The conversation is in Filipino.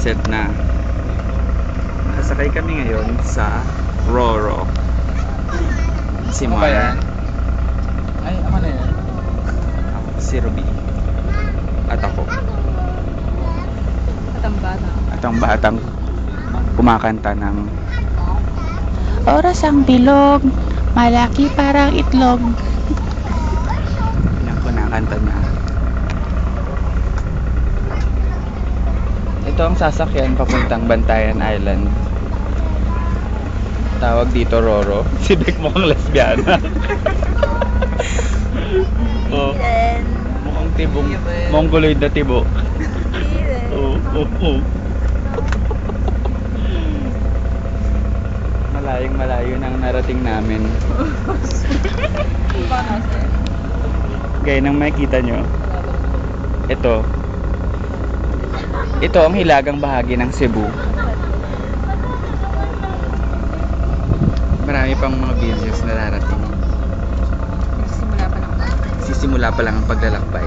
sunset na. Nakasakay kami ngayon sa Roro. Si Ano ba yan? Mar, Ay, ako na yan. si Ruby, at ako. At ang bata. At ang batang kumakanta ng Oras ang bilog, malaki parang itlog. Yan kunakanta na. Ito ang sasakyan papuntang Bantayan Island. Tawag dito Roro. Si Beck mukhang lesbiana. Oh, mukhang tibong mongoloid na tibo. Oh, oh, oh. Malayong-malayo nang narating namin. Gaya ng makikita nyo, ito ang hilagang bahagi ng Cebu. Marami pang mga villages na narating. Simula pa lang. Sisimula pa lang ang paglalakbay.